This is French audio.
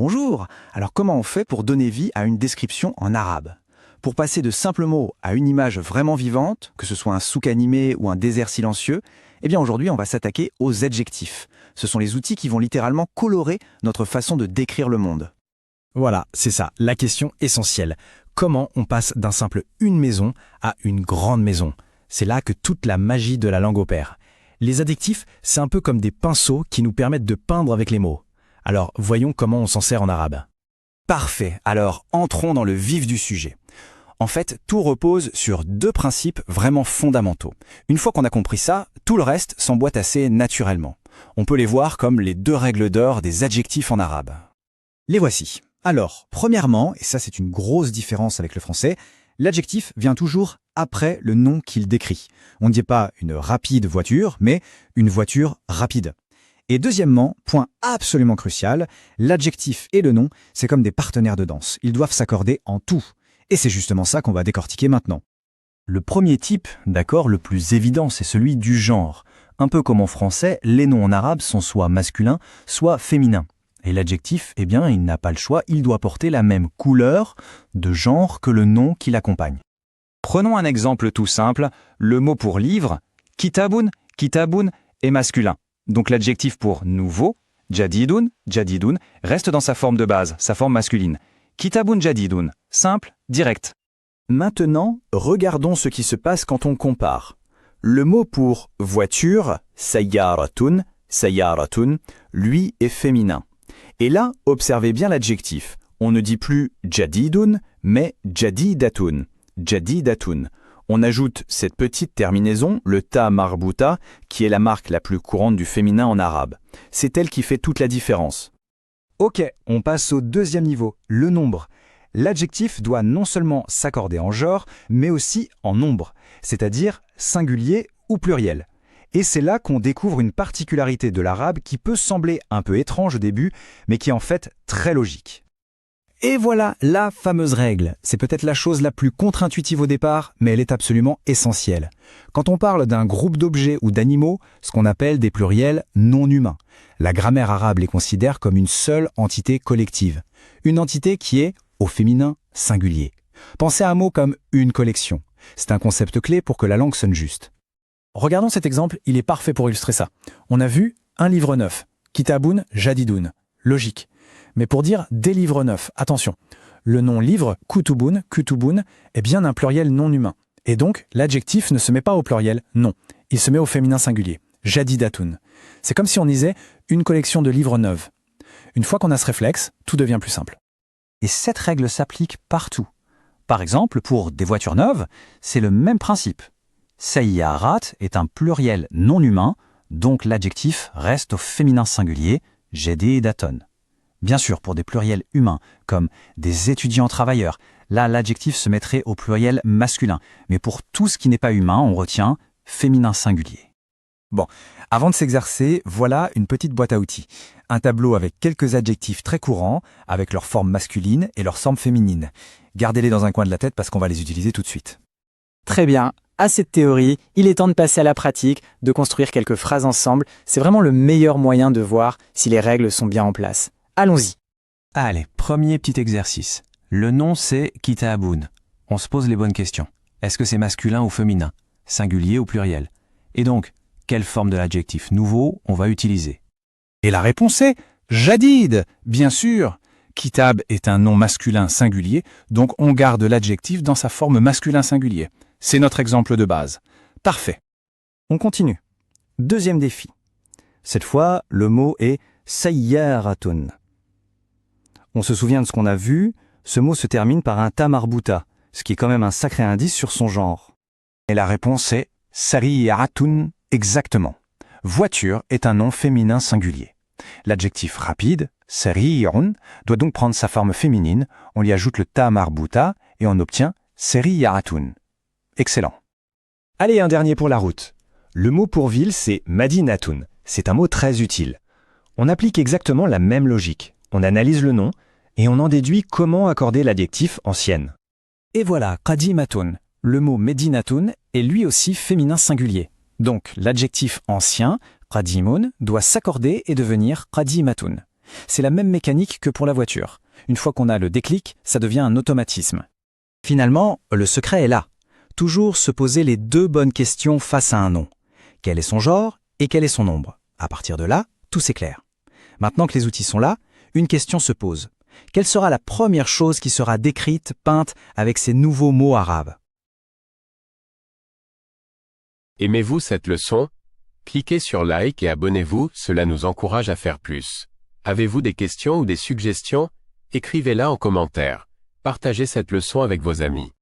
Bonjour. Alors comment on fait pour donner vie à une description en arabe? Pour passer de simples mots à une image vraiment vivante, que ce soit un souk animé ou un désert silencieux, eh bien aujourd'hui on va s'attaquer aux adjectifs. Ce sont les outils qui vont littéralement colorer notre façon de décrire le monde. Voilà, c'est ça, la question essentielle. Comment on passe d'un simple une maison à une grande maison? C'est là que toute la magie de la langue opère. Les adjectifs, c'est un peu comme des pinceaux qui nous permettent de peindre avec les mots. Alors, voyons comment on s'en sert en arabe. Parfait, alors entrons dans le vif du sujet. En fait, tout repose sur deux principes vraiment fondamentaux. Une fois qu'on a compris ça, tout le reste s'emboîte assez naturellement. On peut les voir comme les deux règles d'or des adjectifs en arabe. Les voici. Alors, premièrement, et ça c'est une grosse différence avec le français, l'adjectif vient toujours après le nom qu'il décrit. On ne dit pas une rapide voiture, mais une voiture rapide. Et deuxièmement, point absolument crucial, l'adjectif et le nom, c'est comme des partenaires de danse. Ils doivent s'accorder en tout. Et c'est justement ça qu'on va décortiquer maintenant. Le premier type, d'accord, le plus évident, c'est celui du genre. Un peu comme en français, les noms en arabe sont soit masculins, soit féminins. Et l'adjectif, eh bien, il n'a pas le choix, il doit porter la même couleur de genre que le nom qui l'accompagne. Prenons un exemple tout simple, le mot pour livre, kitabun, kitabun, est masculin. Donc l'adjectif pour nouveau, jadidun, jadidun, reste dans sa forme de base, sa forme masculine. Kitabun jadidun, simple, direct. Maintenant, regardons ce qui se passe quand on compare. Le mot pour voiture, sayyaratun, sayyaratun, lui est féminin. Et là, observez bien l'adjectif. On ne dit plus jadidun, mais jadidatun, jadidatun. On ajoute cette petite terminaison, le ta marbuta, qui est la marque la plus courante du féminin en arabe. C'est elle qui fait toute la différence. Ok, on passe au deuxième niveau, le nombre. L'adjectif doit non seulement s'accorder en genre, mais aussi en nombre, c'est-à-dire singulier ou pluriel. Et c'est là qu'on découvre une particularité de l'arabe qui peut sembler un peu étrange au début, mais qui est en fait très logique. Et voilà la fameuse règle. C'est peut-être la chose la plus contre-intuitive au départ, mais elle est absolument essentielle. Quand on parle d'un groupe d'objets ou d'animaux, ce qu'on appelle des pluriels non humains, la grammaire arabe les considère comme une seule entité collective. Une entité qui est, au féminin, singulier. Pensez à un mot comme une collection. C'est un concept clé pour que la langue sonne juste. Regardons cet exemple, il est parfait pour illustrer ça. On a vu un livre neuf, kitabun jadidun, logique. Mais pour dire des livres neufs, attention, le nom livre, kutubun, kutubun, est bien un pluriel non humain. Et donc, l'adjectif ne se met pas au pluriel, non. Il se met au féminin singulier, jadidatun. C'est comme si on disait une collection de livres neufs. Une fois qu'on a ce réflexe, tout devient plus simple. Et cette règle s'applique partout. Par exemple, pour des voitures neuves, c'est le même principe. Sayyarat est un pluriel non humain, donc l'adjectif reste au féminin singulier, jadidatun. Bien sûr, pour des pluriels humains, comme des étudiants travailleurs, là l'adjectif se mettrait au pluriel masculin. Mais pour tout ce qui n'est pas humain, on retient féminin singulier. Bon, avant de s'exercer, voilà une petite boîte à outils. Un tableau avec quelques adjectifs très courants, avec leur forme masculine et leur forme féminine. Gardez-les dans un coin de la tête parce qu'on va les utiliser tout de suite. Très bien, assez de théorie, il est temps de passer à la pratique, de construire quelques phrases ensemble. C'est vraiment le meilleur moyen de voir si les règles sont bien en place. Allons-y. Allez, premier petit exercice. Le nom c'est kitabun. On se pose les bonnes questions. Est-ce que c'est masculin ou féminin? Singulier ou pluriel? Et donc, quelle forme de l'adjectif nouveau on va utiliser? Et la réponse est jadid, bien sûr. Kitab est un nom masculin singulier, donc on garde l'adjectif dans sa forme masculin singulier. C'est notre exemple de base. Parfait. On continue. Deuxième défi. Cette fois, le mot est sayyaratun. On se souvient de ce qu'on a vu, ce mot se termine par un ta marbuta, ce qui est quand même un sacré indice sur son genre. Et la réponse est sariyatun, exactement. Voiture est un nom féminin singulier. L'adjectif rapide, sariyun, doit donc prendre sa forme féminine, on lui ajoute le ta marbuta et on obtient sariyatun. Excellent. Allez, un dernier pour la route. Le mot pour ville, c'est madinatun. C'est un mot très utile. On applique exactement la même logique. On analyse le nom et on en déduit comment accorder l'adjectif ancienne. Et voilà, qadimatun. Le mot medinatun est lui aussi féminin singulier. Donc l'adjectif ancien, qadimun, doit s'accorder et devenir qadimatun. C'est la même mécanique que pour la voiture. Une fois qu'on a le déclic, ça devient un automatisme. Finalement, le secret est là. Toujours se poser les deux bonnes questions face à un nom. Quel est son genre et quel est son nombre? À partir de là, tout s'éclaire. Maintenant que les outils sont là, une question se pose. Quelle sera la première chose qui sera décrite, peinte avec ces nouveaux mots arabes? Aimez-vous cette leçon? Cliquez sur like et abonnez-vous, cela nous encourage à faire plus. Avez-vous des questions ou des suggestions? Écrivez-la en commentaire. Partagez cette leçon avec vos amis.